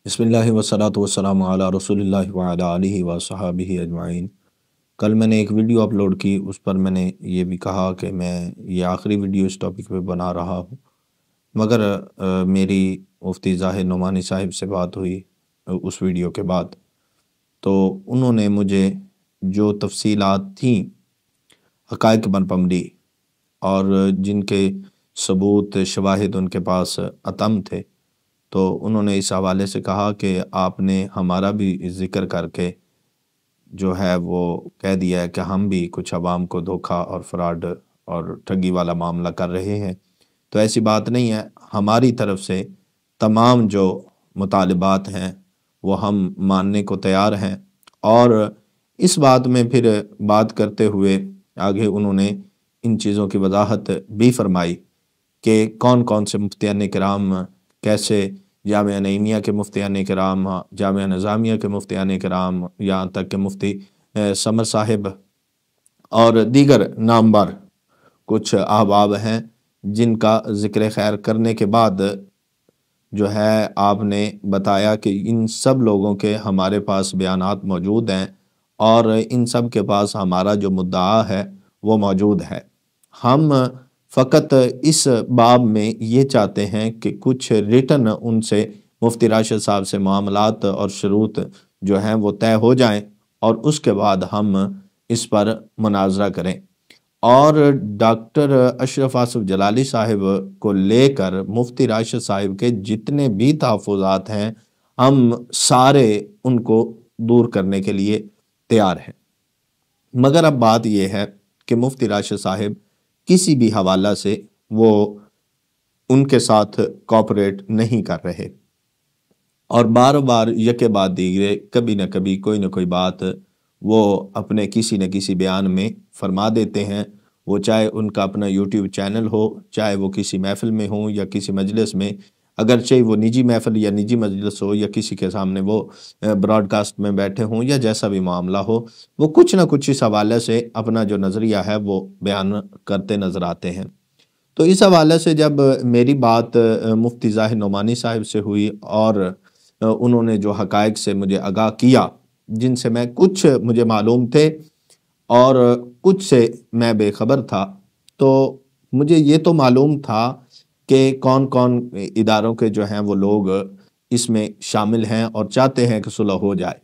بسم اللہ والصلاۃ والسلام علی رسول اللہ وعلی آلہ وصحبہ اجمعین۔ کل میں نے ایک ویڈیو اپلوڈ کی، اس پر میں نے یہ بھی کہا کہ میں یہ آخری ویڈیو اس ٹاپک پہ بنا رہا ہوں، مگر میری مفتی ظاہر نعمانی صاحب سے بات ہوئی اس ویڈیو کے بعد، تو انہوں نے مجھے جو تفصیلات تھیں حقائق پر مبنی اور جن کے ثبوت شواہد ان کے پاس اتم تھے، تو انہوں نے اس حوالے سے کہا کہ آپ نے ہمارا بھی ذکر کر کے جو ہے وہ کہہ دیا ہے کہ ہم بھی کچھ عوام کو دھوکہ اور فراڈ اور ٹھگی والا معاملہ کر رہے ہیں۔ تو ایسی بات نہیں ہے، ہماری طرف سے تمام جو مطالبات ہیں وہ ہم ماننے کو تیار ہیں۔ اور اس بات میں پھر بات کرتے ہوئے آگے انہوں نے ان چیزوں کی وضاحت بھی فرمائی کہ کون کون سے مفتیان کرام کیسے، جامعہ نعیمیہ کے مفتیان کرام، جامعہ نظامیہ کے مفتیان کرام، یہاں تک کہ مفتی سمر صاحب اور دیگر نامور کچھ احباب ہیں جن کا ذکر خیر کرنے کے بعد جو ہے آپ نے بتایا کہ ان سب لوگوں کے ہمارے پاس بیانات موجود ہیں اور ان سب کے پاس ہمارا جو مدعا ہے وہ موجود ہے۔ ہم فقط اس باب میں یہ چاہتے ہیں کہ کچھ ریٹن ان سے مفتی راشد صاحب سے معاملات اور شروط جو ہیں وہ طے ہو جائیں اور اس کے بعد ہم اس پر مناظرہ کریں۔ اور ڈاکٹر اشرف آصف جلالی صاحب کو لے کر مفتی راشد صاحب کے جتنے بھی تحفظات ہیں ہم سارے ان کو دور کرنے کے لیے تیار ہیں، مگر اب بات یہ ہے کہ مفتی راشد صاحب کسی بھی حوالہ سے وہ ان کے ساتھ کوآپریٹ نہیں کر رہے اور بار بار یکے بعد دیگرے کبھی نہ کبھی کوئی نہ کوئی بات وہ اپنے کسی نہ کسی بیان میں فرما دیتے ہیں، وہ چاہے ان کا اپنا یوٹیوب چینل ہو، چاہے وہ کسی محفل میں ہوں یا کسی مجلس میں، اگرچہ وہ نجی محفل یا نجی مجلس ہو یا کسی کے سامنے وہ براڈ کاسٹ میں بیٹھے ہوں یا جیسا بھی معاملہ ہو، وہ کچھ نہ کچھ اس حوالے سے اپنا جو نظریہ ہے وہ بیان کرتے نظر آتے ہیں۔ تو اس حوالے سے جب میری بات مفتی ظاہر نعمانی صاحب سے ہوئی اور انہوں نے جو حقائق سے مجھے آگاہ کیا، جن سے میں کچھ مجھے معلوم تھے اور کچھ سے میں بے خبر تھا، تو مجھے یہ تو معلوم تھا کہ کون کون اداروں کے جو ہیں وہ لوگ اس میں شامل ہیں اور چاہتے ہیں کہ صلح ہو جائے،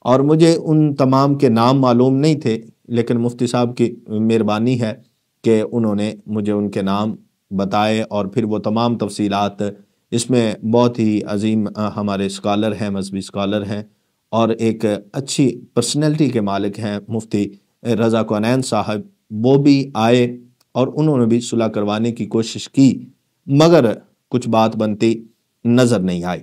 اور مجھے ان تمام کے نام معلوم نہیں تھے، لیکن مفتی صاحب کی مہربانی ہے کہ انہوں نے مجھے ان کے نام بتائے اور پھر وہ تمام تفصیلات، اس میں بہت ہی عظیم ہمارے اسکالر ہیں، مذہبی اسکالر ہیں اور ایک اچھی پرسنالٹی کے مالک ہیں مفتی رضا کونین صاحب، وہ بھی آئے اور انہوں نے بھی صلح کروانے کی کوشش کی، مگر کچھ بات بنتی نظر نہیں آئی۔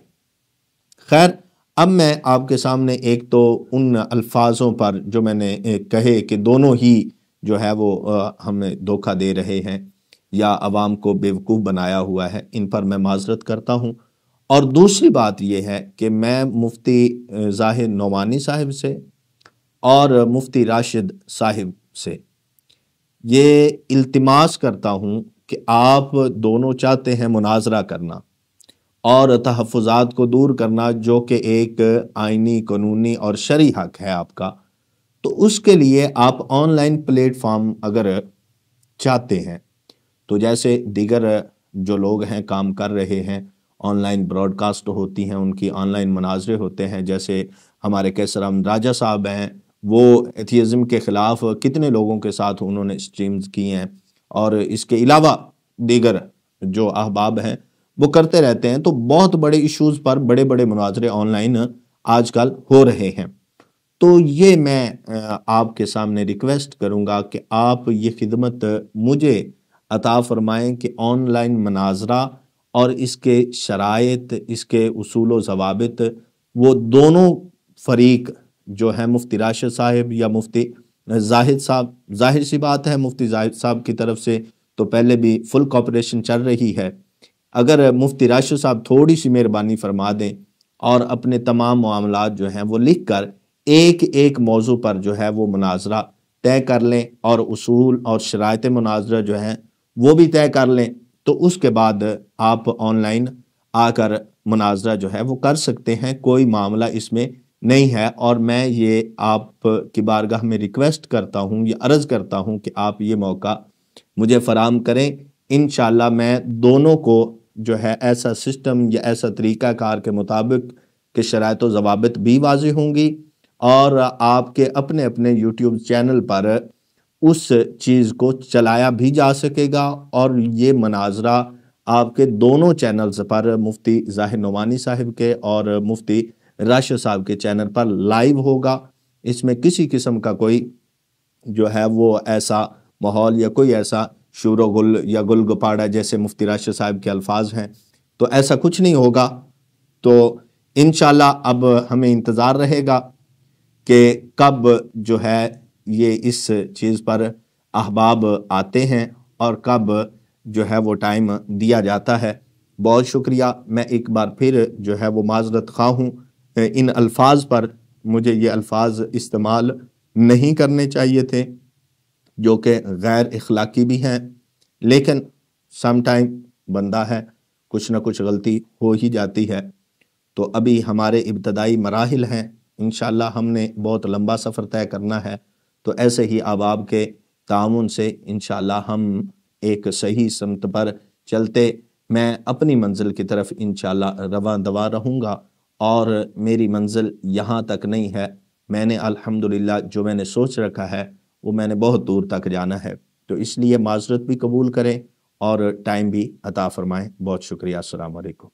خیر، اب میں آپ کے سامنے ایک تو ان الفاظوں پر جو میں نے کہے کہ دونوں ہی جو ہے وہ ہمیں دھوکہ دے رہے ہیں یا عوام کو بیوقوف بنایا ہوا ہے، ان پر میں معذرت کرتا ہوں۔ اور دوسری بات یہ ہے کہ میں مفتی ظاہر نعمانی صاحب سے اور مفتی راشد صاحب سے یہ التماس کرتا ہوں کہ آپ دونوں چاہتے ہیں مناظرہ کرنا اور تحفظات کو دور کرنا، جو کہ ایک آئینی، قانونی اور شرعی حق ہے آپ کا، تو اس کے لیے آپ آن لائن پلیٹ فارم اگر چاہتے ہیں تو جیسے دیگر جو لوگ ہیں کام کر رہے ہیں، آن لائن براڈ کاسٹ ہوتی ہیں، ان کی آن لائن مناظرے ہوتے ہیں، جیسے ہمارے کیسر احمد راجہ صاحب ہیں، وہ ایتھیزم کے خلاف کتنے لوگوں کے ساتھ انہوں نے سٹریمز کی ہیں، اور اس کے علاوہ دیگر جو احباب ہیں وہ کرتے رہتے ہیں۔ تو بہت بڑے ایشوز پر بڑے بڑے مناظرے آن لائن آج کل ہو رہے ہیں۔ تو یہ میں آپ کے سامنے ریکویسٹ کروں گا کہ آپ یہ خدمت مجھے عطا فرمائیں کہ آن لائن مناظرہ اور اس کے شرائط، اس کے اصول و ضوابط، وہ دونوں فریق جو ہے مفتی راشد صاحب یا مفتی زاہد صاحب، ظاہر سی بات ہے مفتی زاہد صاحب کی طرف سے تو پہلے بھی فل کوپریشن چل رہی ہے، اگر مفتی راشد صاحب تھوڑی سی مہربانی فرما دیں اور اپنے تمام معاملات جو ہیں وہ لکھ کر ایک ایک موضوع پر جو ہے وہ مناظرہ طے کر لیں اور اصول اور شرائط مناظرہ جو ہیں وہ بھی طے کر لیں، تو اس کے بعد آپ آن لائن آ کر مناظرہ جو ہے وہ کر سکتے ہیں، کوئی معاملہ اس میں نہیں ہے۔ اور میں یہ آپ کی بارگاہ میں ریکویسٹ کرتا ہوں، یہ عرض کرتا ہوں کہ آپ یہ موقع مجھے فراہم کریں۔ انشاءاللہ میں دونوں کو جو ہے ایسا سسٹم یا ایسا طریقہ کار کے مطابق کہ شرائط و ضوابط بھی واضح ہوں گی، اور آپ کے اپنے اپنے یوٹیوب چینل پر اس چیز کو چلایا بھی جا سکے گا، اور یہ مناظرہ آپ کے دونوں چینلز پر، مفتی ظاہر نعمانی صاحب کے اور مفتی راشد صاحب کے چینل پر لائیو ہوگا۔ اس میں کسی قسم کا کوئی جو ہے وہ ایسا ماحول یا کوئی ایسا شور و گل یا گل گپاڑا جیسے مفتی راشد صاحب کے الفاظ ہیں، تو ایسا کچھ نہیں ہوگا۔ تو انشاءاللہ اب ہمیں انتظار رہے گا کہ کب جو ہے یہ اس چیز پر احباب آتے ہیں اور کب جو ہے وہ ٹائم دیا جاتا ہے۔ بہت شکریہ۔ میں ایک بار پھر جو ہے وہ معذرت خواہ ہوں، ان الفاظ پر مجھے یہ الفاظ استعمال نہیں کرنے چاہیے تھے جو کہ غیر اخلاقی بھی ہیں، لیکن سم ٹائم بندہ ہے، کچھ نہ کچھ غلطی ہو ہی جاتی ہے۔ تو ابھی ہمارے ابتدائی مراحل ہیں، انشاءاللہ ہم نے بہت لمبا سفر طے کرنا ہے، تو ایسے ہی احباب کے تعاون سے انشاءاللہ ہم ایک صحیح سمت پر چلتے، میں اپنی منزل کی طرف انشاءاللہ رواں دواں رہوں گا، اور میری منزل یہاں تک نہیں ہے۔ میں نے الحمدللہ جو میں نے سوچ رکھا ہے وہ میں نے بہت دور تک جانا ہے، تو اس لیے معذرت بھی قبول کریں اور ٹائم بھی عطا فرمائیں۔ بہت شکریہ۔ السلام علیکم۔